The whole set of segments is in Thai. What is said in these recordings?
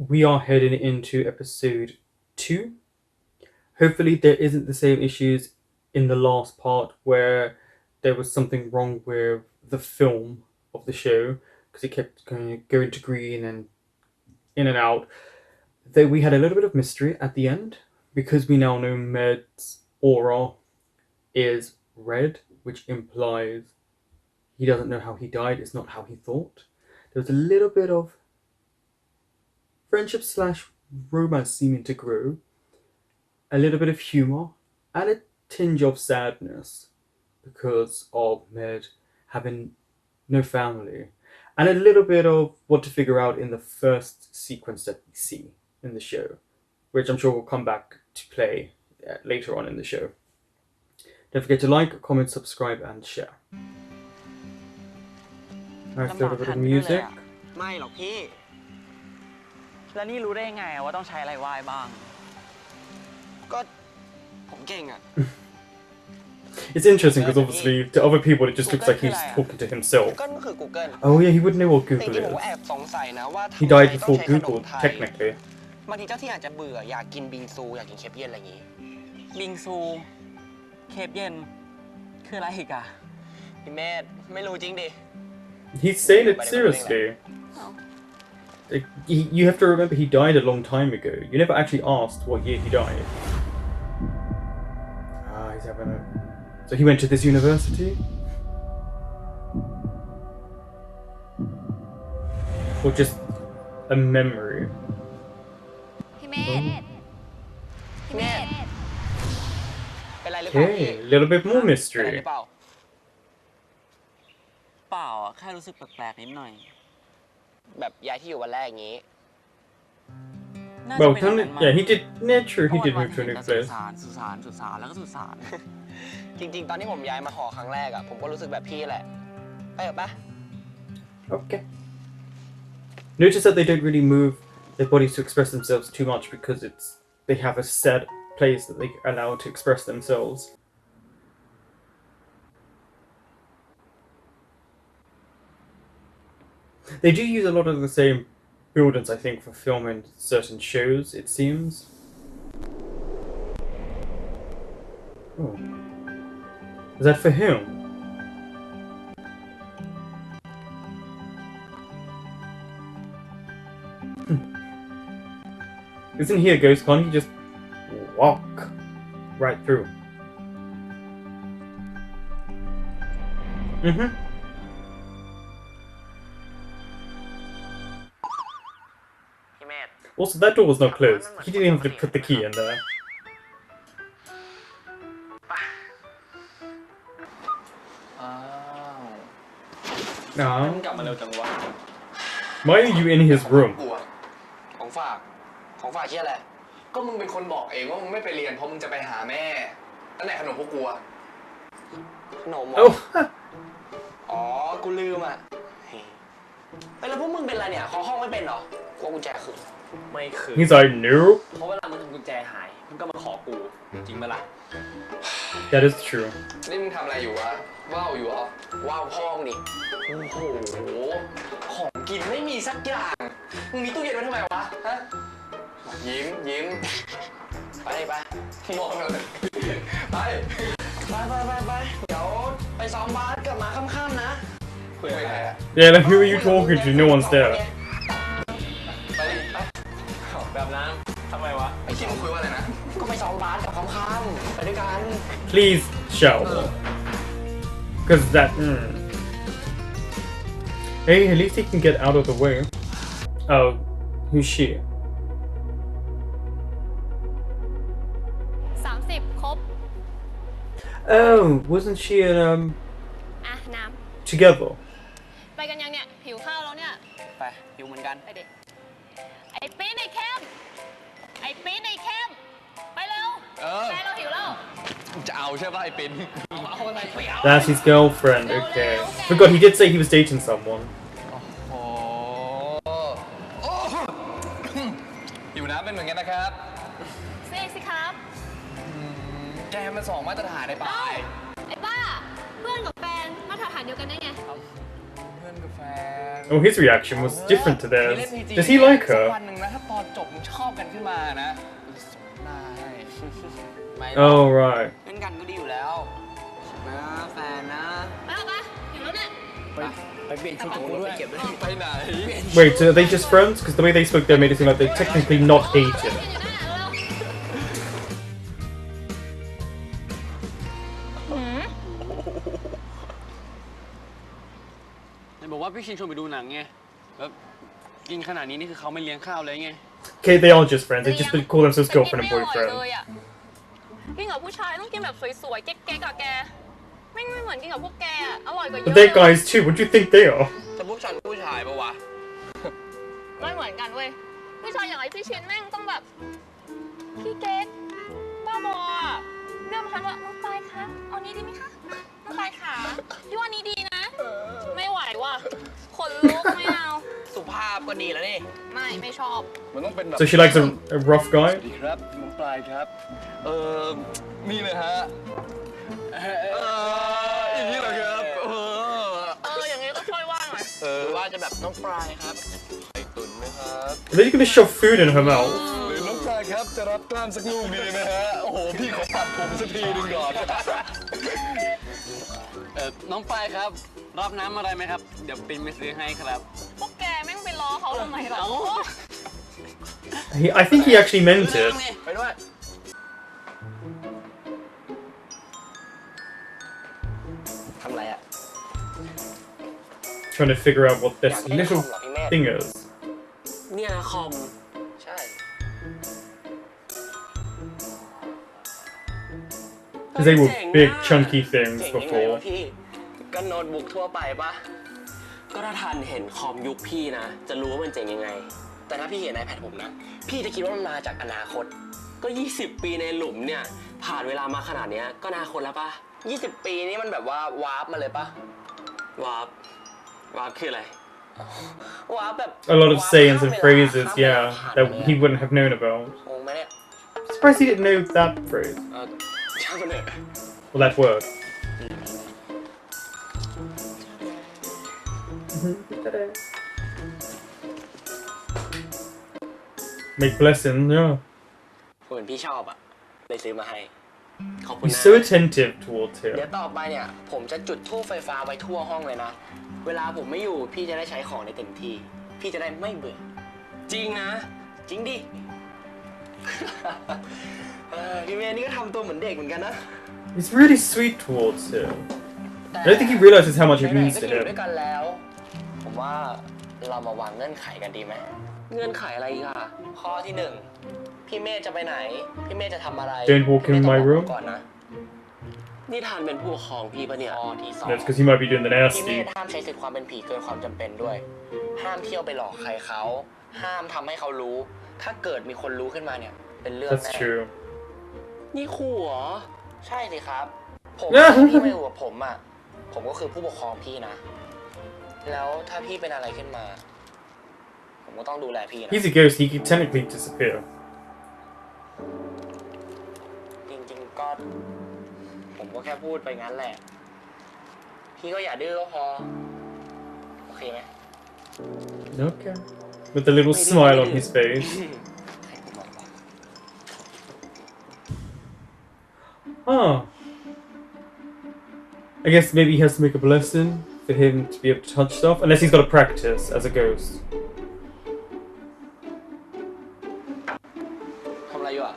we are heading into episode 2. Hopefully, there isn't the same issues in the last part where there was something wrong with the film of the show because it kept going to green and in and out. Though we had a little bit of mystery at the end because we now know Med's aura is red, which implies he doesn't know how he died, it's not how he thought. There was a little bit of friendship slash romance seeming to grow, a little bit of humor, and a tinge of sadness because of Med having no family, and a little bit of what to figure out in the first sequence that we see in the show, which I'm sure will come back to play later on in the show. Don't forget to like, comment, subscribe, and share. Nice little bit of music. ไม่หรอกพี่แล้วนี่รู้ได้ไงว่าต้องใช้อะไรไหว้บ้างก็ผมเก่งอ่ะ It's interesting because obviously to other people it just looks like he's talking to himself. Oh yeah, he wouldn't know what Google is. He died before Google, technically. บางทีเจ้าที่อาจจะเบื่ออยากกินบิงซูอยากกินเคปเย็นอะไรอย่างงี้บิงซูเคปเย็นคืออะไรอีกอะพี่เมธไม่รู้จริงดิ He's saying it seriously. Like, you have to remember he died a long time ago. You never actually asked what year he died. He's having a... So he went to this university? Or just a memory? พี่เมธพี่เมธ เป็นไรหรือเปล่า Okay, a little bit more mystery. เปล่าแค่รู้สึกแปลกๆนิดหน่อยแบบย้ายที่อยู่วันแรกอย่างงี้ Well, yeah, he did. Yeah, true. He did move to a new place. สุสานแล้วก็สุสานจริงๆตอนที่ผมย้ายมาหอครั้งแรกอะผมก็รู้สึกแบบพี่แหละไปเถอะปะ Okay. Notice that they don't really move their bodies to express themselves too much because they have a set place that they allow to express themselves. They do use a lot of the same buildings, I think, for filming certain shows, it seems. Oh. Is that for him? Isn't he a ghost? Can't he just walk right through? Also, that door was not closed. He didn't even have to put the key in there. No. Why are you in his room? ของฝากเชี่ยอะไรก็มึงเป็นคนบอกเองว่ามึงไม่ไปเรียนเพราะมึงจะไปหาแม่ตั้งแต่ขนมพวกกูอะขนมอ๋อกูลืมอ่ะแล้วพวกมึงเป็นอะไรเนี่ยขอห้องไม่เป็นหรอว่ากุญแจคืนไม่คืน He's like, no. เพราะเวลามึงทำกุญแจหายมึงก็มาขอกูจริงปะล่ะ That is true. นี่มึงทำอะไรอยู่วะว่าวอยู่เหรอว่าวพ่องดิโอ้โหของกินไม่มีสักอย่างมึงมีตู้เย็นไว้ทำไมวะฮะยิ้มไปมองเลยไปเดี๋ยวไปซ้อมบาสกลับมาค่ำๆนะคุยกับใครอะ Yeah, like who are you talking to? No one's there. ไปแบบนั้นทำไมวะไอ้ที่มึงคุยว่าอะไรนะก็ไปซ้อมบาสกับค่ำๆไปด้วยกัน Please show. Because that... Hey, at least he can get out of the way. Oh, who's she? 30ครบ Oh, wasn't she in, น้ together? ำไปกันยังเนี่ยหิวข้าวแล้วเนี่ยไปหิวเหมือนกันไปดิไอ้ปี๊ดในแคมป์ไปเร็วแฟนเราหิวแล้วจะเอาใช่ป่ะไอ้ปิ่นเอาอะไรไปเอา That's his girlfriend, okay. Forgot, he did say he was dating someone. โอ้อยู่น้ำเป็นเหมือนกันนะครับสิครับ แกมัน2มาตรฐานได้ป่ะไอ้บ้าเพื่อนกับแฟนมาตรฐานเดียวกันได้ไงเพื่อน นกับแฟน Oh, his reaction was different to เล่ theirs. น PG Does he like สัก her? วันหนึ่งนะถ้าตอนจบมึงชอบกันขึ้นมานะส่งหน้าให้ไม่ Oh, right. เล่นกันก็ดีอยู่แล้วนะแฟนนะ ไปเอาปะอยู่แล้วเนี่ย ไปเปลี่ยนชุดกับกูด้วยเก็บไว้ไปไหน Wait, so are they just friends? Because the way they spoke there made it seem like they're technically not dating. ไหนบอกว่าพี่ชินชวนไปดูหนังไงแล้วกินขนาดนี้นี่คือเขาไม่เลี้ยงข้าวเลยไง Okay, they are just friends. They just call themselves แต่กิน girlfriend and ไม่อร่อย boyfriend. เลยอ่ะกินกับผู้ชายต้องกินแบบสวยๆ เก๊กๆอะแก ไม่เหมือนกินกับพวกแกอะอร่อยกว่าเย But อะ they're guys too. What do you think they are? แต่พวกฉันผู้ชายปะวะ ไม่เหมือนกันเว้ยผู้ชายอย่างไอพี่ชินแม่งต้องแบบพี่เก๊กบ้าบออะเรื่องพันว่าน้องปายคะเอานี้ดีไหมคะน้องปายขาพี่ว่านี้ดีนะ ไม่ไหวว่ะขนลุกไม่เอา สุภาพก็ดีแล้วนี่ ไม่ชอบ มันต้องเป็นแบบ So she likes a rough สวั guy? สดีครับน้องปลายครับ นี่เลยฮะอย่างนี้เหรอครับอย่างนี้ก็ช่วยว่าหน่อย หรือว่าจะแบบน้องปลายครับไข่ตุ๋นไหมครับ Are they gonna shove food in her mouth? หรือน้องปลายครับจะรับกล้ามสักลูกดีไหมฮะ โอ้โห พี่ขอปัดผมสักทีหนึงก่อน น้องปายครับรับน้ำอะไรไหมครับ เดี๋ยวปินไปซื้อให้ครับ พวกแกแม่งไปล้อเขาทำไมล่ะ I think he actually meant it. ไปด้วย ทำไรอะ Trying to figure out what this อยากเล่นคอ little มเหรอพี่แม่ thing is. เนี่ยนะคอม ใช่ Because they were big, chunky things เจ๋งยังไง before. วะพี่ก็โน้ตบุ๊กทั่วไปปะก็ถ้าทันเห็นคอมยุคพี่นะ จะรู้ว่ามันเจ๋งยังไง แต่ถ้าพี่เห็น iPad ผมนะ พี่จะคิดว่ามันมาจากอนาคต ก็ 20 ปีในหลุมเนี่ย ผ่านเวลามาขนาดเนี้ยก็อนาคตแล้วปะ20 ปีนี้มันแบบว่าวาร์ปมาเลยปะวาร์ปคืออะไรวาร์ปแบบ A lot of sayings and วาร์ป phrases, ข้ามเวลา yeah, ผ่าน that ไป he wouldn't have known about. งงไหมเนี่ย Surprised he didn't know that phrase. ช่างมันเถอะ Well, that word. Make blessing, yeah. เหมือนพี่ชอบอ่ะเลยซื้อมาให้ ขอบคุณ He's นะ so attentive towards เดี๋ย him. วต่อไปเนี่ยผมจะจุดธูปไฟฟ้าไว้ทั่วห้องเลยนะ เวลาผมไม่อยู่พี่จะได้ใช้ของได้เต็มที่ พี่จะได้ไม่เบื่อ จริงนะ จริงดิ พี่เมย์นี่ก็ทำตัวเหมือนเด็กเหมือนกันนะ He's really sweet towards him. I don't think he realizes how much it ไหน means ๆก็ to จะอยู่ด้ว him. ยกันแล้ว ผมว่าเรามาวางเงื่อนไขกันดีไหม เงื่อนไขอะไรอีกอะข้อที่หนึ่งพี่เมย์จะไปไหน พี่เมย์จะทำอะไร Don't walk in พี่เม my ย์ต้องบ room. อกผมก่อนนะ นี่ทานเป็นผู้ปกครองพี่ปะเนี่ยข้อที่สอง That's because he might be doing the พี่เม nasty. ธห้ามใช้สิทธิ์ความเป็นผีเกินความจำเป็นด้วย ห้ามเที่ยวไปหลอกใครเขา ห้ามทำให้เขารู้ ถ้าเกิดมีคนรู้ขึ้นมาเนี่ย เป็นเรื่อง That's แน่ true. นี่คู่เหรอ ใช่สิครับ ผม เนี่ย พี่ไม่อยู่กับผมอ่ะ ผมก็คือผู้ปกครองพี่นะ แล้วถ้าพี่เป็นอะไรขึ้นมา ผมก็ต้องดูแลพี่นะ He's a ghost, he could technically disappear. จริงๆก็ ผมก็แค่พูดไปงั้นแหละ พี่ก็อย่าดื้อก็พอ โอเคไหม Okay. With a little smile on his face. Oh. I guess maybe he has to make a blessing for him to be able to touch stuff, unless he's got to practice as a ghost. ทำอะไรอยู่อ่ะ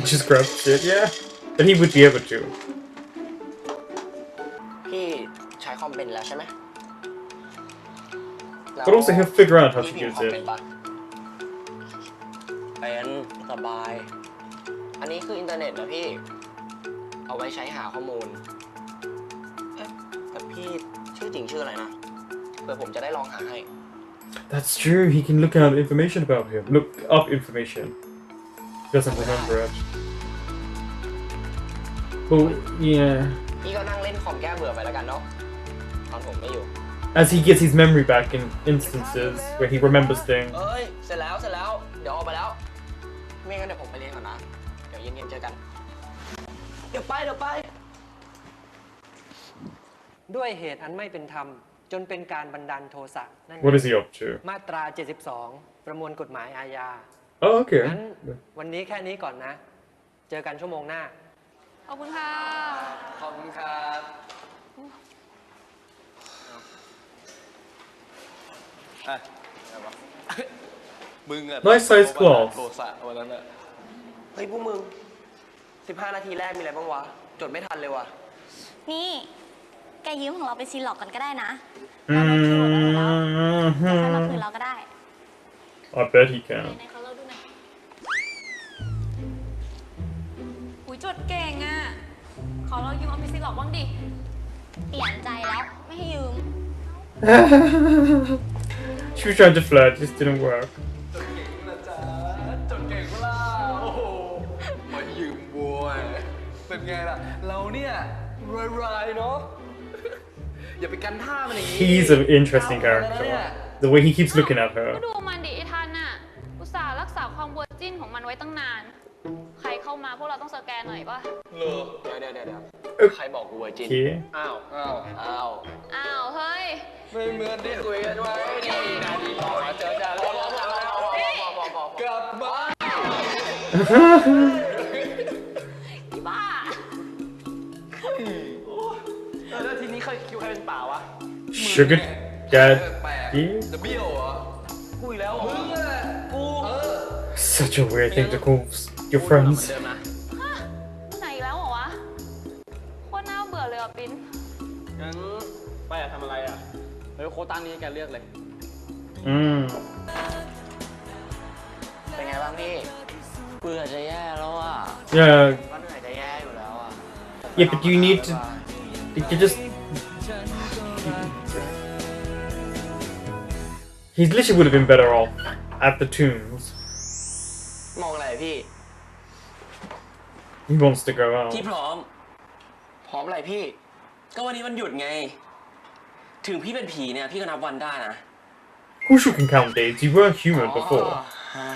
Just grabs it, yeah. But he would be able to. พี่ใช้คอมเป็นแล้วใช่ไหม But also he'll figure out how to พี่พิม use พ์คอมเป็น it. ปะเป็นสบาย อันนี้คืออินเทอร์เน็ตนะพี่ เอาไว้ใช้หาข้อมูล เอ๊ะแต่พี่ชื่อจริงชื่ออะไรนะเผื่อผมจะได้ลองหาให้ That's true, he can look out information about him. Look up information. He doesn't remember it. Well, yeah. พี่ก็นั่งเล่นคอมแก้เบื่อไปแล้วกันเนาะ ตอนผมไม่อยู่ As he gets his memory back in instances where he remembers things. เอ้ย เสร็จแล้ว เดี๋ยว ไปแล้วไม่งั้นเดี๋ยวผมไปเรียนก่อนนะเดี๋ยวเย็นๆเจอกันเดี๋ยวไปด้วยเหตุอันไม่เป็นธรรมจนเป็นการบันดาลโทสะนั่น What is he up to? มาตรา 72 ประมวลกฎหมายอาญา Oh, okay. งั้นวันนี้แค่นี้ก่อนนะ เจอกันชั่วโมงหน้า ขอบคุณค่ะ ขอบคุณครับ มึงอะ Nice size class โทสะวันนั้นอะ เฮ้ยพวกมึง15 นาทีแรกมีอะไรบ้างวะจดไม่ทันเลยว่ะ นี่ แกยืมของเราไปซีล็อกกันก็ได้นะเราลดคิวได้หมดแล้วจะค่อยมาคืนเราก็ได้ I bet he can. ไหนๆขอเราดูหน่อยหุยจดเก่งอ่ะ ขอเรายืมเอาไปซีหลอกบ้างดิ เปลี่ยนใจแล้วไม่ให้ยืม She was trying to flirt, just didn't work. จดเก่งเวล่าโอ้โหมายืมบวยเป็นไงล่ะเราเนี่ยรายๆเนาะอย่าไปกันท่ามันอย่างนี้ He's an interesting character. The way he keeps looking at ก็ her. ดูมันดิไอ้ทันน่ะ อุตส่าห์รักษาความเวอร์จินของมันไว้ตั้งนาน ใครเข้ามาพวกเราต้องสแกนหน่อยป่ะ เดี๋ยวใครบอกกูเวอร์จิน Okay. อ้าว อ้าว เฮ้ย ไม่เหมือนที่คุยกันไว้นี่นาทีรอเจอแล้วกลับบ้าน อีบ้า แล้วทีนี้ใครคิวใครเป็นป่าวะ Sugar แปลก daddy? จะเบี้ยวเหรอกูอีกแล้วมึงแหละกู Such a weird thing to call your เหมือน friends. เดิมนะ ฮะไหนอีกแล้วเหรอวะ โคตรน่าเบื่อเลยอ่ะปิ้น งั้นไปอะทำอะไรอะเฮ้ยโค้ดตั้งนี้ให้แกเลือกเลย เป็นไงบ้างพี่เบื่อจะแย่แล้วอ่ะ Yeah, ก็เหนื่อยจะแย่อยู่แล้วอ่ะ yeah, but you need to. You just. He literally would have been better off at the tombs. มองอะไรพี่ He wants to go out. พี่พร้อม พร้อมอะไรพี่ ก็วันนี้วันหยุดไง ถึงพี่เป็นผีเนี่ย พี่ก็นับวันได้นะ Of course you can count days. You weren't human before. อ่า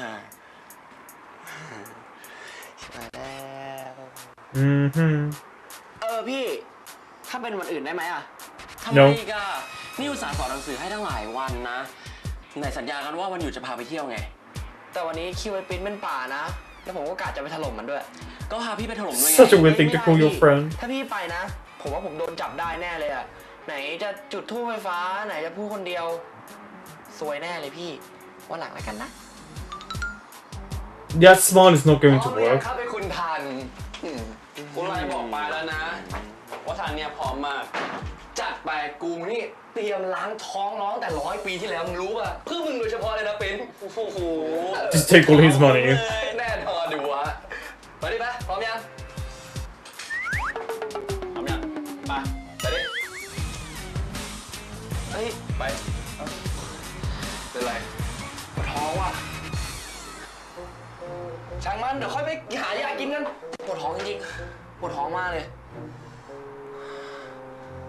มาแล้ว Mm-hmm. พี่ ถ้าเป็นวันอื่นได้ไหมอ่ะ ทำไม No อีกอะนี่อุตส่าห์สอนหนังสือให้ตั้งหลายวันนะ ไหนสัญญากันว่าวันหยุดจะพาไปเที่ยวไง แต่วันนี้คิวไอปิ้นเป็นป่านะ แล้วผมก็กะจะไปถล่มมันด้วย ก็พาพี่ไปถล่มด้วยไง Such a weird thing to call your friend. ถ้าพี่ไปนะ ผมว่าผมโดนจับได้แน่เลยอ่ะ ไหนจะจุดธูปไฟฟ้า ไหนจะพูดคนเดียว สวยแน่เลยพี่ วันหลังแล้วกันนะ That smile is not going to พร้อมหรือยัง work. ครับไปคุณทัน กูไล่บอกไปแล้วนะ ว่าทันเนี่ยพร้อมมาก จัดไปกูนี่เตรียมล้างท้องน้องแต่100 ปีที่แล้วมึงรู้ป่ะเพื่อมึงโดยเฉพาะเลยนะเป็นโอ้โห Just take all his money. แน่นอนดิวะมาดิปะพร้อมยัง พร้อมยังไป ไปดิเฮ้ยไปเป็นไรปวดท้องว่ะช่างมันเดี๋ยวค่อยไปหายากินกันปวดท้องจริงๆปวดท้องมากเลย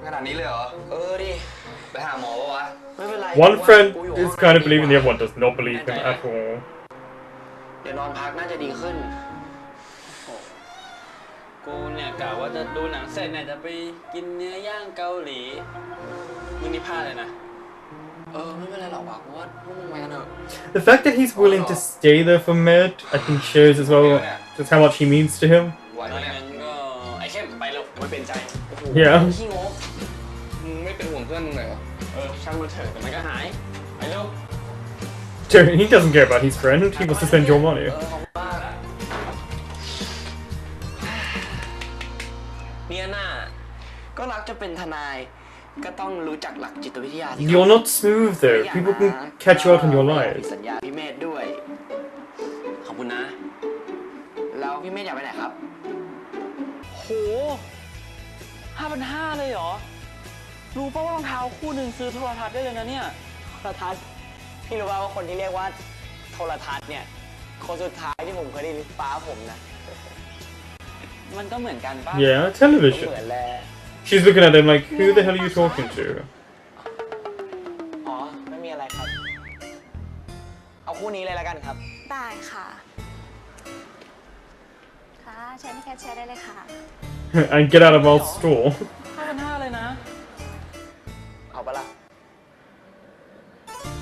ขนาดนี้เลยเหรอดิไปหาหมอปะวะไม่เป็นไร One friend is kind of believing, the other one does not believe him at all. เดี๋ยวนอนพักน่าจะดีขึ้น กูเนี่ยกะว่าจะดูหนังเสร็จเนี่ยจะไปกินเนื้อย่างเกาหลีมึงนี่พลาดเลยนะ ไม่เป็นไรหรอกว่ะเพราะว่าพวกมึงไปกันเถอะ The fact that he's willing to stay there for Med, I think shows as well just how much he means to him. ไหวไหมเนี่ย งั้นก็ไอ้เข้มไปเร็วไม่เป็นใจ Yeah. ขี้งกมึงไม่เป็นห่วงเพื่อนมึงหน่อยเหรอ ช่างมันเถอะแต่มันก็หาย ไปเร็ว Dude, he doesn't care about his friend. He wants to spend your money. ขอบคุณมาก เนี่ยน่า ก็รักจะเป็นทนาย ก็ต้องรู้จักหลักจิตวิทยาสิ You're not smooth though. People can catch you out on your ผิด lies. สัญญาพี่เมธด้วย ขอบคุณนะ แล้วพี่เมธอยากไปไหนครับ โห5,500เลยเหรอ รู้ป่าวว่ารองเท้าคู่หนึ่งซื้อโทรทัศน์ได้เลยนะเนี่ย โทรทัศน์พี่รู้ป่าวว่าคนที่เรียกว่าโทรทัศน์เนี่ยคนสุดท้ายที่ผมเคยได้ยินป้าผมนะ มันก็เหมือนกันป่ะ Yeah, เหมื television. อนแหละ She's looking at him like, who the hell are you talking to? อ๋อไม่มีอะไรครับ เอาคู่นี้เลยแล้วกันครับ ไป ได้ค่ะค่ะใช้ในแคชเชียร์ได้เลยค่ะ and get out of our store. 5,500เลยนะ เอาปะล่ะ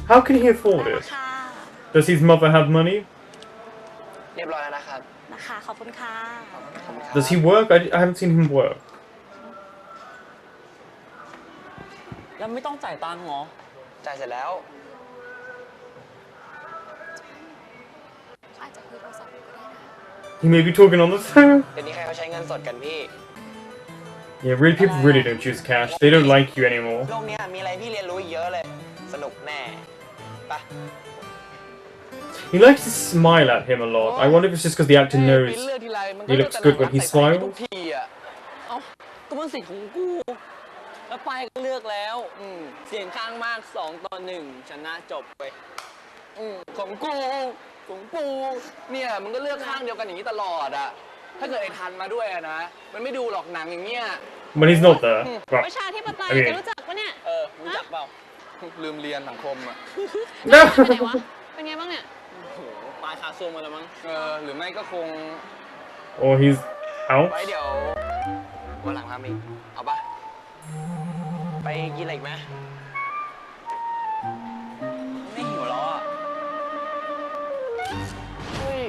How can he afford ได้ it? ราคา Does his mother have money? เรียบร้อยแล้วนะครับ นะคะขอบคุณค่ะ ขอบคุณครับ Does he work? I haven't seen him work. แล้วไม่ต้องจ่ายตังค์เหรอ จ่ายเสร็จแล้ว อาจจะคุยโทรศัพท์อยู่ก็ได้นะ He may be talking on the phone. เดี๋ยวนี้ใครเขาใช้เงินสดกันพี่ Yeah, really, people really don't choose cash. They don't like you anymore. โลกเนี้ยมีอะไรพี่เรียนรู้อีกเยอะเลย สนุกแน่ไป He likes to smile at him a lot. I wonder if it's just because the actor ปิ้น knows เลือกทีไรมันก็ he เลือก looks แต่ good when ห he นังรักใส่ๆ smiles. ทุกทีอ่ะ เอ้าก็มันสิทธิ์ของกู แล้วไปก็เลือกแล้ว เสียงข้างมาก2-1ชนะจบไป ของกูของกูเนี่ยมันก็เลือกข้างเดียวกันอย่างนี้ตลอดอะถ้าเกิดไอ้ทันมาด้วยอะนะ มันไม่ดูหรอกหนังอย่างเงี้ย When he's not there. Well, ประชาธิปไตย โอเค จะรู้จักปะเนี่ย รู้จักเปล่า ลืมเรียนสังคมอะ ไปไหนวะ เป็นไงบ้างเนี่ย โอ้โหปลายคาซูมมาแล้วมั้ง หรือไม่ก็คง or he's out. ไว้เดี๋ยววันหลังทำอีกเอาปะไปกินอะไรอีกไหม ไม่หิวแล้วอ่ะ เฮ้ย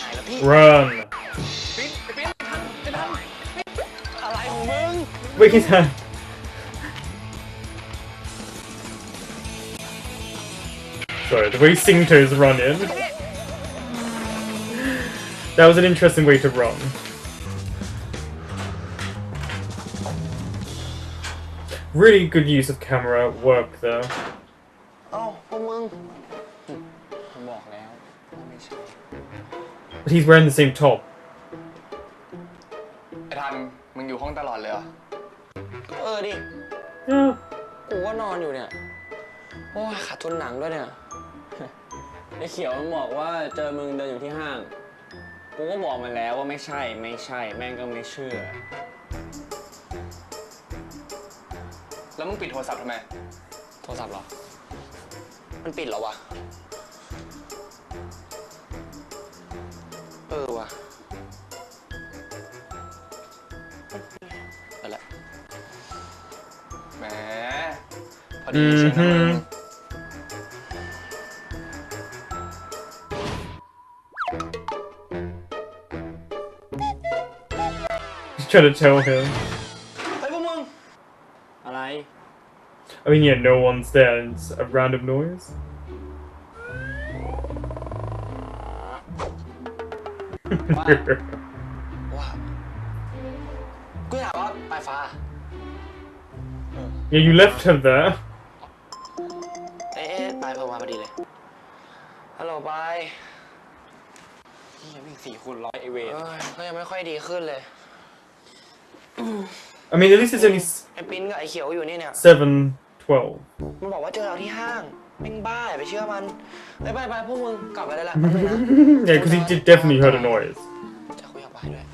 หายแล้วพี่ Run. ปิ๊นไอ้ปิ๊นทันไอ้ทันอะไรของมึง Wait, he's had. Sorry, the way Singto's run in. That was an interesting way to run. Really good use of camera work there. เอ้าพวกมึง บอกแล้วว่าไม่ใช่ But he's wearing the same top. ไอ้ทันมึงอยู่ห้องตลอดเลยเหรอดิ Yeah. กูก็นอนอยู่เนี่ย โอ้ยขาดทุนหนังด้วยเนี่ย ไอ้เขียวมันบอกว่าเจอมึงเดินอยู่ที่ห้าง กูก็บอกมันแล้วว่าไม่ใช่ ไม่ใช่ แม่งก็ไม่เชื่อ แล้วมึงปิดโทรศัพท์ทำไม โทรศัพท์เหรอ มันปิดเหรอวะ วะไปละแหมพอดีเชียงนะมึง He's trying to tell him. เฮ้ยพวกมึง อะไร I mean, yeah, no one's there. It's a random noise. ว่ากูถามว่าปลายฟ้า Yeah, you left her there. ปลายโทรมาพอดีเลย ฮัลโหลปลาย ที่ยังมี4 คูณ 100ไอเวร ก็ยังไม่ค่อยดีขึ้นเลย I mean, at least it's only ไอ้ปิ้นกับไอ้เขียวอยู่นี่เนี่ย 7:12. มันบอกว่าเจอเราที่ห้างแม่งบ้าอย่าไปเชื่อมันไปพวกมึงกลับไปได้ละ Yeah, because he did definitely heard a noise. จะคุยกับปลายด้วย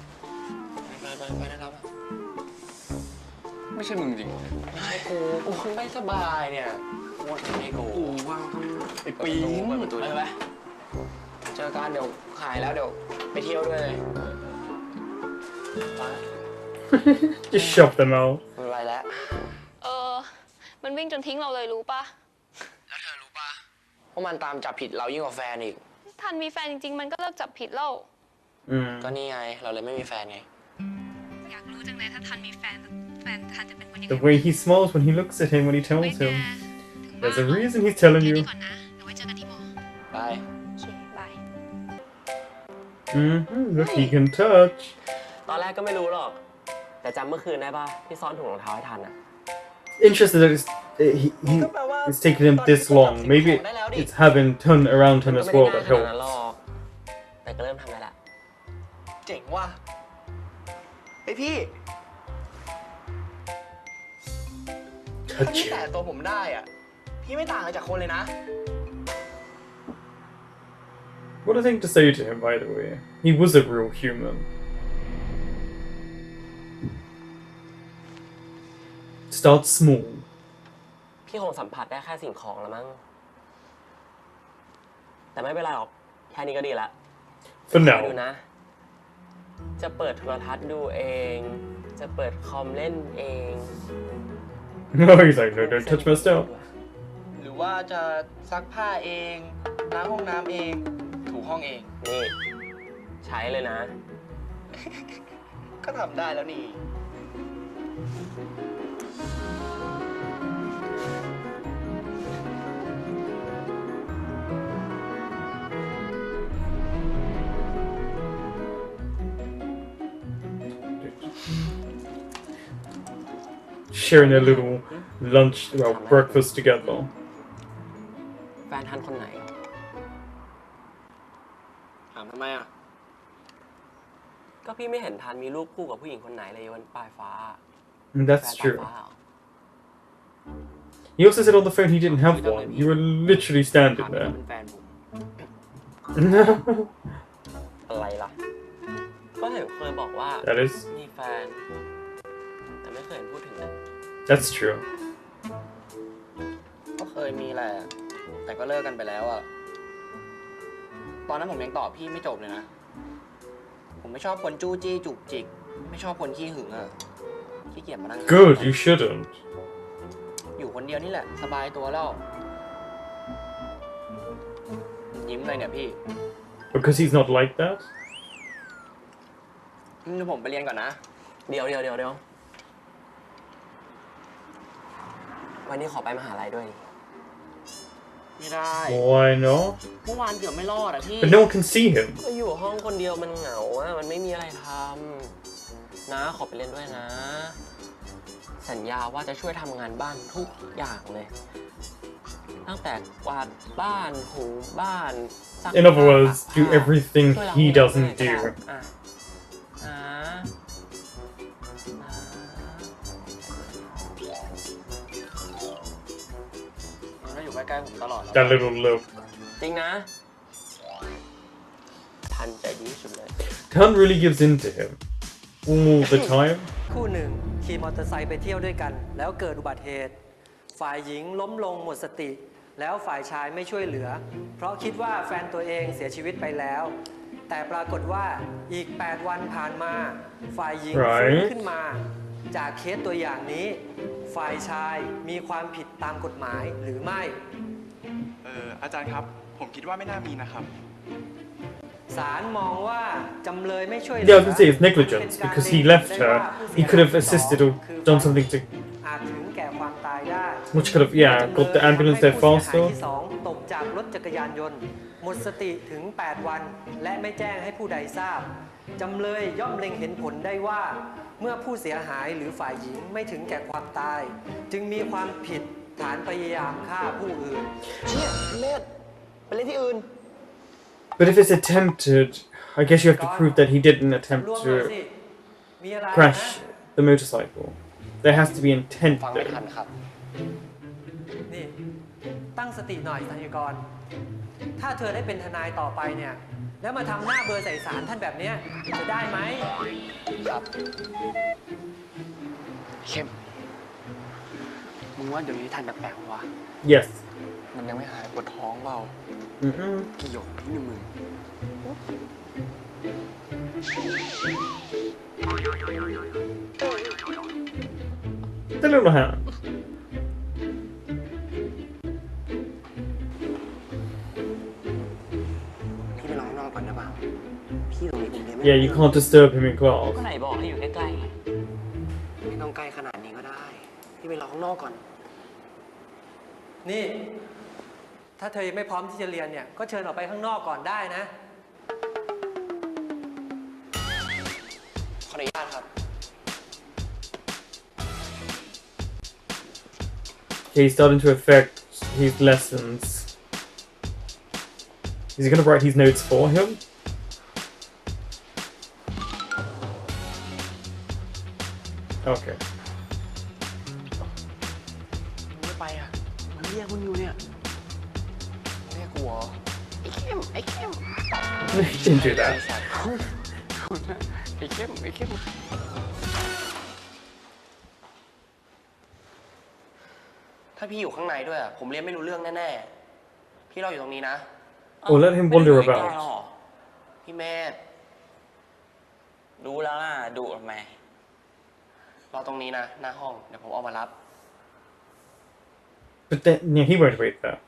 ไปนะครับไม่ใช่มึงจริงไม่ใช่กูไม่สบายเนี่ยปวดให้กูว่างไอ้ปีนเปิดประตูไปเจอกันเดี๋ยวขายแล้วเดี๋ยวไปเที่ยวด้วยเลย Just shove them out. ไม่ไหวแล้ว มันวิ่งจนทิ้งเราเลยรู้ปะ แล้วเธอรู้ปะว่ามันตามจับผิดเรายิ่งกว่าแฟนอีก ทันมีแฟนจริงๆ มันก็เลิกจับผิดแล้ว ก็นี่ไงเราเลยไม่มีแฟนไง อยากรู้จังเลยถ้าทันมีแฟนทันจะเป็นคนยังไง The way he smiles when he looks at him when he tells him. There's a reason he's telling แค่ you. นี้ก่อนนะเดี๋ยวไว้เจอกันที่มอ ไป โอเคบาย Look, he can touch. ตอนแรกก็ไม่รู้หรอก แต่จำเมื่อคืนได้ป่ะที่ซ่อนถุงรองเท้าให้ทันอ่ะ Interesting that it's taken him this long. Maybe it's having turned around him as well that ก็ไม่ได้ง่ายขนาดนั้น helps. หรอกแต่ก็เริ่มทำได้ละ เจ๋งว่ะไอพี่ถ้าพี่แตะตัวผมได้อ่ะพี่ไม่ต่างอะไรจากคนเลยนะ What a thing to say to him, by the way. He was a real human. Start small. พี่คงสัมผัสได้แค่สิ่งของละมั้ง แต่ไม่เป็นไรหรอก แค่นี้ก็ดีละ For คอยดู now. นะ จะเปิดโทรทัศน์ดูเอง จะเปิดคอมเล่นเอง No, he's like, no, don't touch my stuff. หรือว่าจะซักผ้าเองล้างห้องน้ำเองถูห้องเอง นี่ ใช้เลยนะ ก็ทำได้แล้วนี่ Sharing their little lunch, well, breakfast together. แฟนทันคนไหน ถามทำไมอ่ะ ก็พี่ไม่เห็นทันมีรูปคู่กับผู้หญิงคนไหนเลยวันปลายฟ้า And แฟ that's นปลาย true. ฟ้าเหรอ He also said on the phone he didn't have one. You were literally ถาม standing ว่า there. เป็นแฟนผม อะไรล่ะ ก็เห็นเคยบอกว่า That is, มีแฟน แต่ไม่เคยเห็นพูดถึงนะ that's true. ก็เคยมีแหละ แต่ก็เลิกกันไปแล้วอะตอนนั้นผมยังตอบพี่ไม่จบเลยนะ ผมไม่ชอบคนจู้จี้จุกจิก ไม่ชอบคนขี้หึงอะขี้เกียจมานั่ง Good, you shouldn't. อยู่คนเดียวนี่แหละ สบายตัวแล้ว ยิ้มเลยเนี่ยพี่ Because he's not like that? เดี๋ยวผมไปเรียนก่อนนะ เดี๋ยววันนี้ขอไปมหาลัยด้วย ไม่ได้ Why not? เมื่อวานเกือบไม่รอดอะพี่ But no one can see him. ก็อยู่ห้องคนเดียวมันเหงาอะมันไม่มีอะไรทำนะขอไปเล่นด้วยนะ สัญญาว่าจะช่วยทำงานบ้านทุกอย่างเลย ตั้งแต่กวาดบ้านถูบ้านซัก In other ผ้า words, ตาก do ผ้า everything ช่วยล้าง he ห้อง doesn't ก็ do. ได้อ่ะนะนะ มันก็อยู่ใกล้ๆผมตลอดแล้ว That little look. จริงนะ ทันใจดีที่สุดเลย Tan really gives in to him. All the time. คู่หนึ่งขี่มอเตอร์ไซค์ไปเที่ยวด้วยกัน แล้วเกิดอุบัติเหตุ ฝ่ายหญิงล้มลงหมดสติ แล้วฝ่ายชายไม่ช่วยเหลือ เพราะคิดว่าแฟนตัวเองเสียชีวิตไปแล้ว แต่ปรากฏว่าอีก 8 วันผ่านมา ฝ่ายหญิง Right. ฟื้นขึ้นมา จากเคสตัวอย่างนี้ ฝ่ายชายมีความผิดตามกฎหมายหรือไม่ อาจารย์ครับ ผมคิดว่าไม่น่ามีนะครับ ศาลมองว่าจำเลยไม่ช่วย Yeah, I was gonna say it's negligence because he left her. He could have assisted or done something to, อาจถึงแก่ความตายได้ which could have, yeah, got the ambulance there ผู้เสียหาย faster. ที่สองตกจากรถจักรยานยนต์ หมดสติถึง 8 วัน และไม่แจ้งให้ผู้ใดทราบจำเลยย่อมเล็งเห็นผลได้ว่า เมื่อผู้เสียหายหรือฝ่ายหญิงไม่ถึงแก่ความตาย จึงมีความผิดฐานพยายามฆ่าผู้อื่น เชี่ยเมธไปเล่นที่อื่น But if it's attempted, I guess you have to prove that he didn't attempt รวมหน่อย to สิมีอะไรนะ crash the motorcycle. There has to be intent ฟังไม่ there. ทันครับ นี่ ตั้งสติหน่อยทนายกร ถ้าเธอได้เป็นทนายต่อไปเนี่ย แล้วมาทำหน้าเบอร์ใส่สารท่านแบบเนี้ยจะได้ไหม ครับ เข้ม มึงว่าเดี๋ยวนี้ทันแปลกๆวะ Yes. มันยังไม่หายปวดท้องเปล่า Mm-mm. กี่หยกพี่ในมือ The little hand. พี่ไปรอข้างนอกก่อนได้ป่ะพี่ตรงนี้ผมเรียนไม่ Yeah, you can't disturb him in ก็ class. ไหนบอกให้อยู่ใกล้ๆไง ไม่ต้องใกล้ขนาดนี้ก็ได้ พี่ไปรอข้างนอกก่อน นี่ ถ้าเธอยังไม่พร้อมที่จะเรียนเนี่ย ก็เชิญออกไปข้างนอกก่อนได้นะ ขออนุญาตครับ Okay, he's starting to affect his lessons. Is he gonna write his notes for him? Okay. ไม่ไปอ่ะ มันเรียกมึงอยู่เนี่ย เรียกกูเหรอไอ้เข้ม ไอ้เข้ม He didn't do that. ไอ้เข้ม ไอ้เข้ม ถ้าพี่อยู่ข้างในด้วยอะผมเรียนไม่รู้เรื่องแน่ๆ พี่รออยู่ตรงนี้นะ or let him ไม่ได้อ wander ยู่ใกล้ๆหร about. อพี่เมธรู้แล้วล่ะดุทำไม รอตรงนี้นะ หน้าห้อง เดี๋ยวผมออกมารับ But then, yeah, he won't wait there.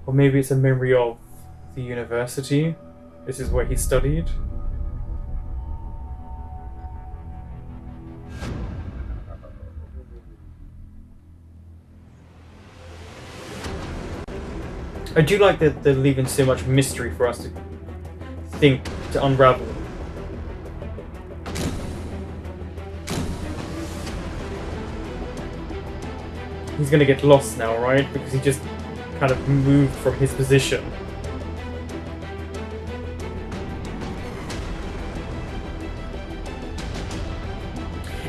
Or maybe it's a memory of the university. This is where he studied. I do like that they're leaving so much mystery for us to think, to unravel. He's gonna get lost now, right? Because he just kind of moved from his position.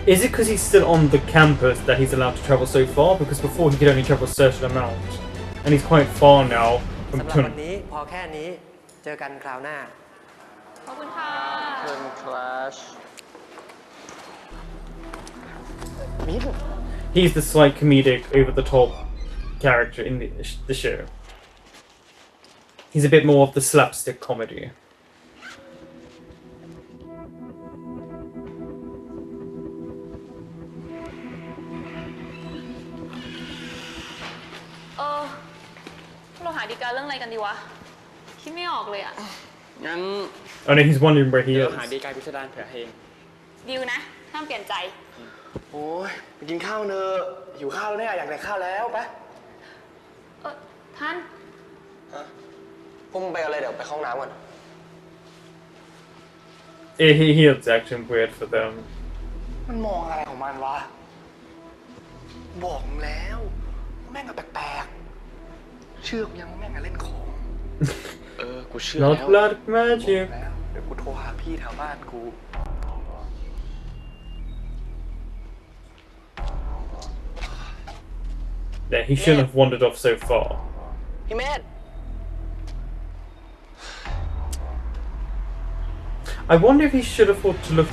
Is it because he's still on the campus that he's allowed to travel so far? Because before he could only travel a certain amount. And he's quite far now from สำหรับวัน Tun. นี้พอแค่นี้เจอกันคราวหน้า ขอบคุณค่ะ เชิญคลาส He's the slight comedic, over the top character in the show. He's a bit more of the slapstick comedy. เราหาดีการเรื่องอะไรกันดีวะ คิดไม่ออกเลยอะ งั้น Oh no, he's wondering where he เดี๋ยว is. หาดีกายพิสดารเผื่อเอง ดิวนะ ห้ามเปลี่ยนใจ โอ้ยไปกินข้าวเนอะหิวข้าวแล้วเนี่ย อยากได้ข้าวแล้วไป ท่าน พวกมึงไปกันเลยเดี๋ยวไปเข้าห้องน้ำก่อน He's acting weird for them. มันมองอะไรของมันวะ บอกมึงแล้วว่าแม่งอะแปลกๆ เชื่อกูยังว่าแม่งอะเล่นของ กูเชื่อแล้ว Not blood บอก magic. แล้ว เดี๋ยวกูโทรหาพี่แถวบ้านกู Yeah, he shouldn't have wandered off so far. พี่เมธ I wonder if he should have thought to look,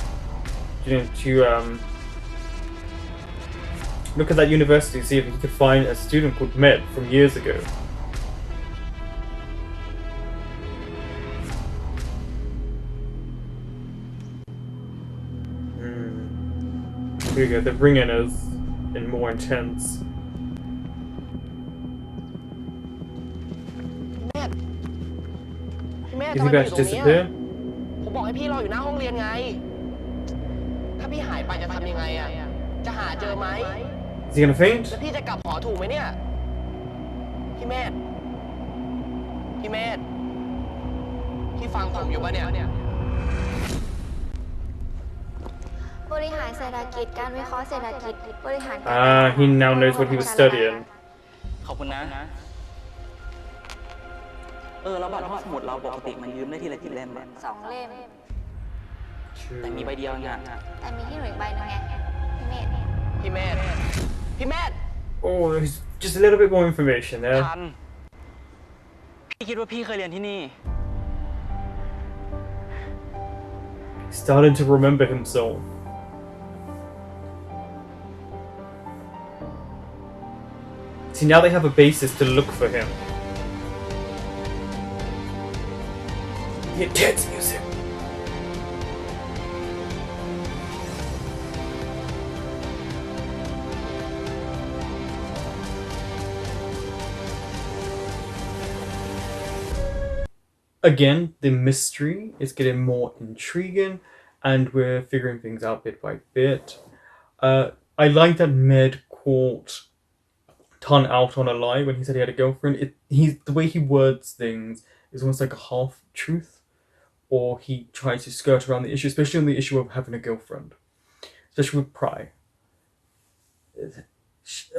look at that university, see if he could find a student called Med from years ago. Here we go, the ringing is in more intense. พี่เมธ Is ทำ he ไม about พี่อ to ยู่ตรงเนี้ย disappear? ผมบอกให้พี่รออยู่หน้าห้องเรียนไง ถ้าพี่หายไปจะทำยังไงอะจะหาเจอไหม Is he gonna แล้ว faint? พี่จะกลับหอถูกไหมเนี่ย พี่เมธ พี่เมธ พี่ฟังผมอยู่ปะเนี่ย บริหารเศรษฐกิจการวิเคราะห์เศรษฐกิจบริหาร He now knows what he was studying. ขอบคุณนะ แล้วบัตรห้องสมุดเราปกติมันยืมได้ทีละกี่เล่มอะ 2 เล่ม แต่มีใบเดียวไง แต่มีที่หนูอีกใบหนึงไงพี่เมธ พี่เมธ พี่เมธ Oh, there's just a little bit more information there. ทัน พี่คิดว่าพี่เคยเรียนที่นี่ Starting to remember himself. See, now they have a basis to look for him. The intense music. Again, the mystery is getting more intriguing, and we're figuring things out bit by bit. I like that Med caught Tun out on a lie when he said he had a girlfriend. The way he words things is almost like a half truth, or he tries to skirt around the issue, especially on the issue of having a girlfriend, especially with Pry.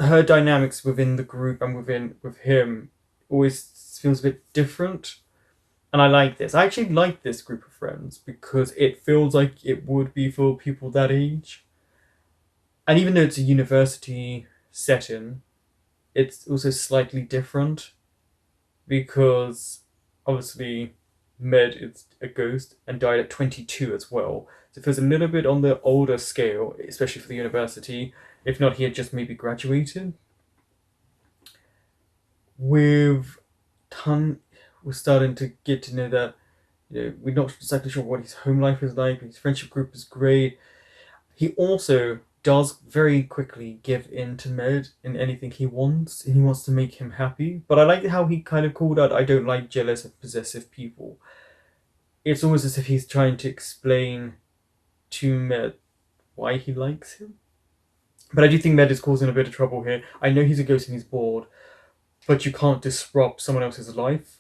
Her dynamics within the group and with him always feels a bit different. And I like this. I actually like this group of friends because it feels like it would be for people that age. And even though it's a university setting, it's also slightly different because obviously Med is a ghost and died at 22 as well. So it feels a little bit on the older scale, especially for the university. If not, he had just maybe graduated. With Tan, we're starting to get to know that, we're not exactly sure what his home life is like. His friendship group is great. He also does very quickly give in to Med in anything he wants, and he wants to make him happy. But I like how he kind of called out, I don't like jealous and possessive people. It's almost as if he's trying to explain to Med why he likes him. But I do think Med is causing a bit of trouble here. I know he's a ghost and he's bored, but you can't disrupt someone else's life.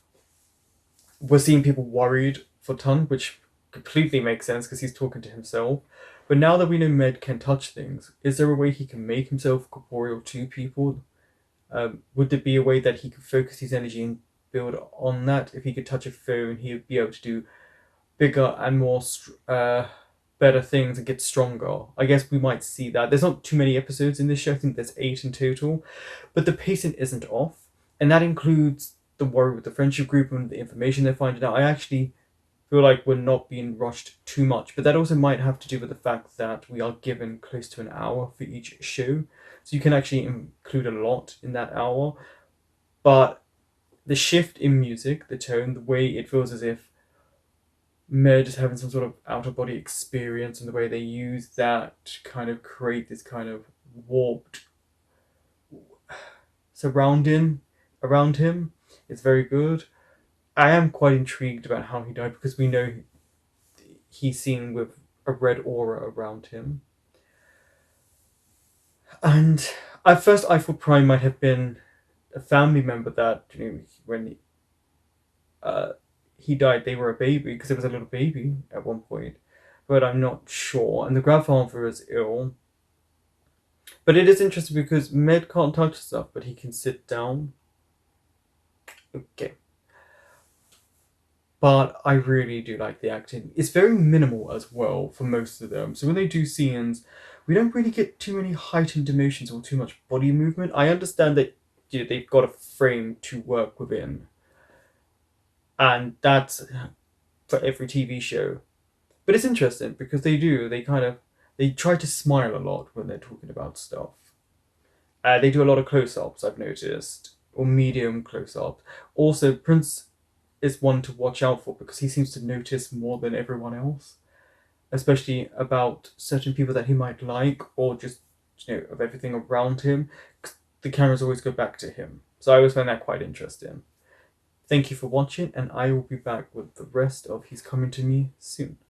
We're seeing people worried for Tun, which completely makes sense because he's talking to himself. But now that we know Med can touch things, is there a way he can make himself corporeal to people? Would there be a way that he could focus his energy and build on that? If he could touch a phone, he would be able to do bigger and more better things and get stronger. I guess we might see that. There's not too many episodes in this show. I think there's 8 in total, but the pacing isn't off, and that includes the worry with the friendship group and the information they're finding out. I actually feel like we're not being rushed too much, but that also might have to do with the fact that we are given close to an hour for each show, so you can actually include a lot in that hour. But the shift in music, the tone, the way it feels as if Med is having some sort of out of body experience, and the way they use that to kind of create this kind of warped surrounding around him is very good. I am quite intrigued about how he died because we know he's seen with a red aura around him. And at first, I thought Prime might have been a family member that, when he died, they were a baby because there was a little baby at one point, but I'm not sure. And the grandfather is ill. But it is interesting because Med can't touch stuff, but he can sit down. Okay. But I really do like the acting. It's very minimal as well for most of them. So when they do scenes, we don't really get too many heightened emotions or too much body movement. I understand that they've got a frame to work within, and that's for every TV show. But it's interesting because they try to smile a lot when they're talking about stuff. They do a lot of close-ups, I've noticed, or medium close-ups. Also, Prince is one to watch out for because he seems to notice more than everyone else, especially about certain people that he might like, or just, of everything around him. The cameras always go back to him. So I always find that quite interesting. Thank you for watching, and I will be back with the rest of He's Coming to Me soon.